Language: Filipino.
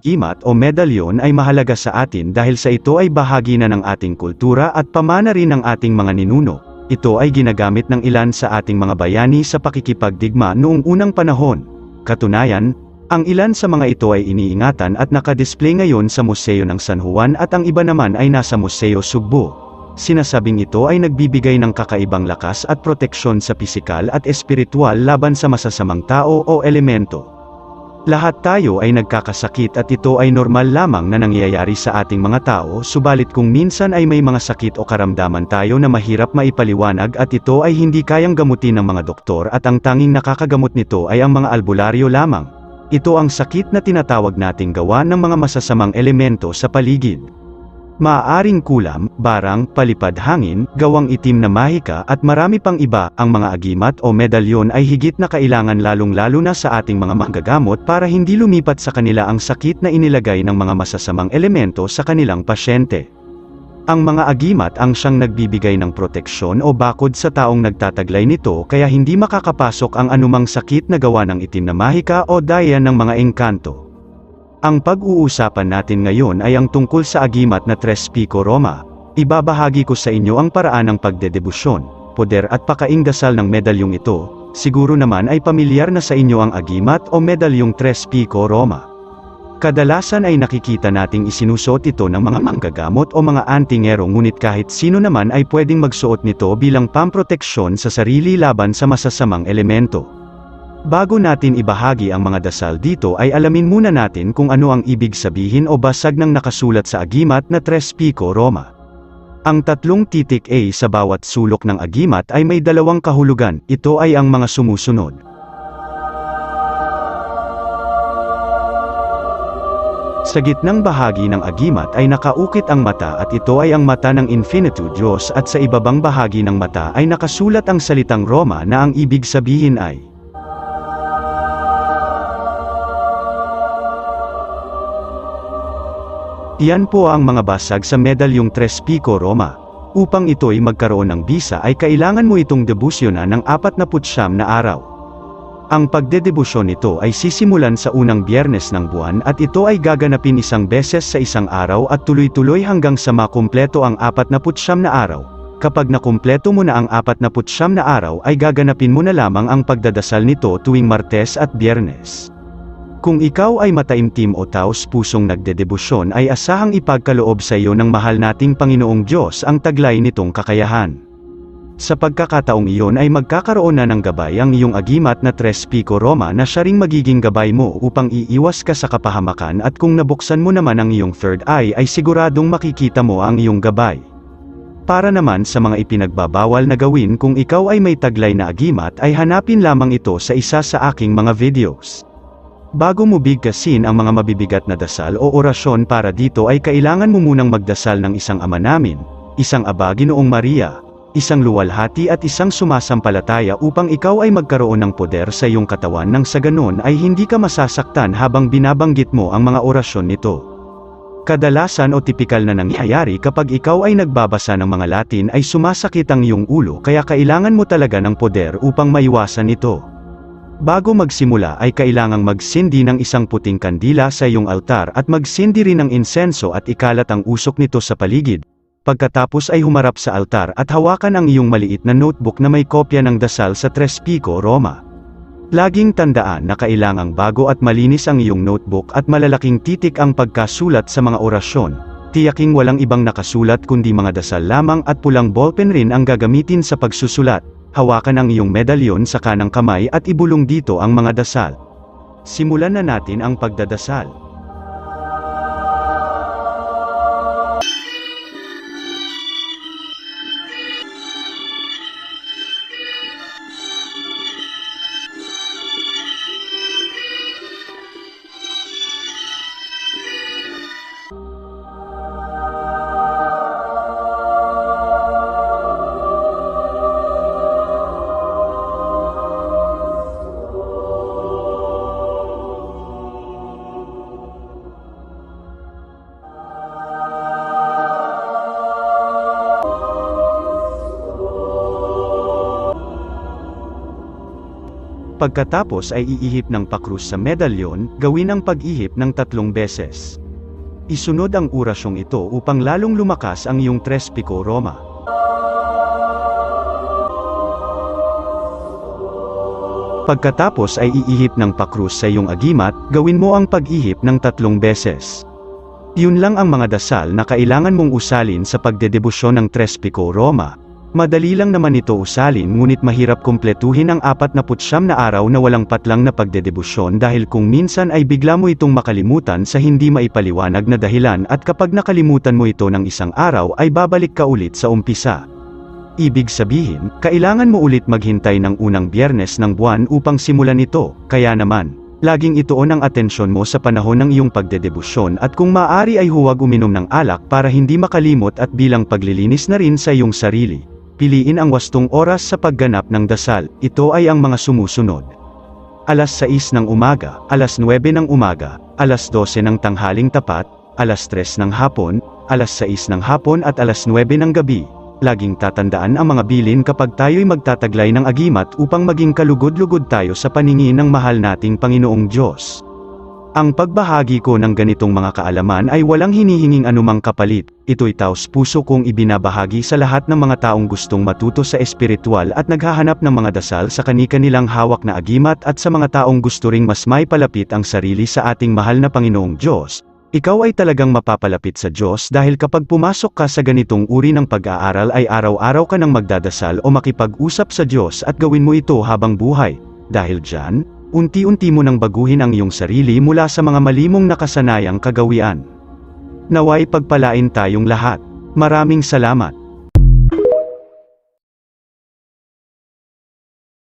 Agimat o medalyon ay mahalaga sa atin dahil sa ito ay bahagi na ng ating kultura at pamana rin ng ating mga ninuno. Ito ay ginagamit ng ilan sa ating mga bayani sa pakikipagdigma noong unang panahon. Katunayan, ang ilan sa mga ito ay iniingatan at nakadisplay ngayon sa Museo ng San Juan at ang iba naman ay nasa Museo Sugbo. Sinasabing ito ay nagbibigay ng kakaibang lakas at proteksyon sa pisikal at espiritual laban sa masasamang tao o elemento. Lahat tayo ay nagkakasakit at ito ay normal lamang na nangyayari sa ating mga tao, subalit kung minsan ay may mga sakit o karamdaman tayo na mahirap maipaliwanag at ito ay hindi kayang gamutin ng mga doktor at ang tanging nakakagamot nito ay ang mga albularyo lamang. Ito ang sakit na tinatawag nating gawa ng mga masasamang elemento sa paligid. Maaaring kulam, barang, palipad hangin, gawang itim na mahika at marami pang iba. Ang mga agimat o medalyon ay higit na kailangan lalong-lalo na sa ating mga manggagamot para hindi lumipat sa kanila ang sakit na inilagay ng mga masasamang elemento sa kanilang pasyente. Ang mga agimat ang siyang nagbibigay ng proteksyon o bakod sa taong nagtataglay nito kaya hindi makakapasok ang anumang sakit na gawa ng itim na mahika o daya ng mga engkanto. Ang pag-uusapan natin ngayon ay ang tungkol sa agimat na Tres Pico Roma. Ibabahagi ko sa inyo ang paraan ng pagdedebusyon, poder at pakaingdasal ng medalyong ito. Siguro naman ay pamilyar na sa inyo ang agimat o medalyong Tres Pico Roma. Kadalasan ay nakikita nating isinusuot ito ng mga manggagamot o mga antingero, ngunit kahit sino naman ay pwedeng magsuot nito bilang pamproteksyon sa sarili laban sa masasamang elemento. Bago natin ibahagi ang mga dasal dito ay alamin muna natin kung ano ang ibig sabihin o basag ng nakasulat sa agimat na Tres Pico Roma. Ang tatlong titik A sa bawat sulok ng agimat ay may dalawang kahulugan, ito ay ang mga sumusunod. Sa gitnang bahagi ng agimat ay nakaukit ang mata at ito ay ang mata ng Infinitude Diyos at sa ibabang bahagi ng mata ay nakasulat ang salitang Roma na ang ibig sabihin ay Iyan po ang mga basag sa medalyong Tres Pico Roma. Upang ito'y magkaroon ng bisa ay kailangan mo itong debusyonan ng 49 na araw. Ang pagdedebusyon nito ay sisimulan sa unang biyernes ng buwan at ito ay gaganapin isang beses sa isang araw at tuloy-tuloy hanggang sa makumpleto ang 49 na araw. Kapag nakumpleto mo na ang 49 na araw ay gaganapin mo na lamang ang pagdadasal nito tuwing Martes at Biyernes. Kung ikaw ay mataimtim o taos-pusong nagdedebusyon ay asahang ipagkaloob sa iyo ng mahal nating Panginoong Diyos ang taglay nitong kakayahan. Sa pagkakataong iyon ay magkakaroon na ng gabay ang iyong agimat na Tres Pico Roma na siya ring magiging gabay mo upang iiwas ka sa kapahamakan at kung nabuksan mo naman ang iyong third eye ay siguradong makikita mo ang iyong gabay. Para naman sa mga ipinagbabawal na gawin kung ikaw ay may taglay na agimat ay hanapin lamang ito sa isa sa aking mga videos. Bago mo bigkasin ang mga mabibigat na dasal o orasyon para dito ay kailangan mo munang magdasal ng isang Ama Namin, isang Aba Ginoong Maria, isang luwalhati at isang sumasampalataya upang ikaw ay magkaroon ng poder sa iyong katawan nang sa ganon ay hindi ka masasaktan habang binabanggit mo ang mga orasyon nito. Kadalasan o tipikal na nangyayari kapag ikaw ay nagbabasa ng mga Latin ay sumasakit ang iyong ulo kaya kailangan mo talaga ng poder upang maiwasan ito. Bago magsimula ay kailangang magsindi ng isang puting kandila sa iyong altar at magsindi rin ng insenso at ikalat ang usok nito sa paligid. Pagkatapos ay humarap sa altar at hawakan ang iyong maliit na notebook na may kopya ng dasal sa Tres Pico Roma. Laging tandaan na kailangang bago at malinis ang iyong notebook at malalaking titik ang pagkasulat sa mga orasyon. Tiyaking walang ibang nakasulat kundi mga dasal lamang at pulang ballpen rin ang gagamitin sa pagsusulat. Hawakan ang iyong medalyon sa kanang kamay at ibulong dito ang mga dasal. Simulan na natin ang pagdadasal. Pagkatapos ay iihip ng pakrus sa medalyon, gawin ang pag-ihip ng 3 beses. Isunod ang orasyong ito upang lalong lumakas ang iyong Tres Pico Roma. Pagkatapos ay iihip ng pakrus sa iyong agimat, gawin mo ang pag-ihip ng 3 beses. Yun lang ang mga dasal na kailangan mong usalin sa pagdedebosyon ng Tres Pico Roma. Madali lang naman ito usalin ngunit mahirap kumpletuhin ang 49 na araw na walang patlang na pagdedebosyon dahil kung minsan ay bigla mo itong makalimutan sa hindi maipaliwanag na dahilan at kapag nakalimutan mo ito ng isang araw ay babalik ka ulit sa umpisa. Ibig sabihin, kailangan mo ulit maghintay ng unang Biyernes ng buwan upang simulan ito, kaya naman, laging ituon ang atensyon mo sa panahon ng iyong pagdedebosyon at kung maaari ay huwag uminom ng alak para hindi makalimot at bilang paglilinis na rin sa iyong sarili. Piliin ang wastong oras sa pagganap ng dasal, ito ay ang mga sumusunod. Alas 6 ng umaga, alas 9 ng umaga, alas 12 ng tanghaling tapat, alas 3 ng hapon, alas 6 ng hapon at alas 9 ng gabi. Laging tatandaan ang mga bilin kapag tayo'y magtataglay ng agimat upang maging kalugod-lugod tayo sa paningin ng mahal nating Panginoong Diyos. Ang pagbahagi ko ng ganitong mga kaalaman ay walang hinihinging anumang kapalit, ito'y taos puso kong ibinabahagi sa lahat ng mga taong gustong matuto sa espiritual at naghahanap ng mga dasal sa kani-kanilang hawak na agimat at sa mga taong gusto ring mas maipalapit ang sarili sa ating mahal na Panginoong Diyos. Ikaw ay talagang mapapalapit sa Diyos dahil kapag pumasok ka sa ganitong uri ng pag-aaral ay araw-araw ka nang magdadasal o makipag-usap sa Diyos at gawin mo ito habang buhay. Dahil diyan, unti-unti mo nang baguhin ang iyong sarili mula sa mga malimong nakasanayang kagawian. Naway pagpalain tayong lahat. Maraming salamat.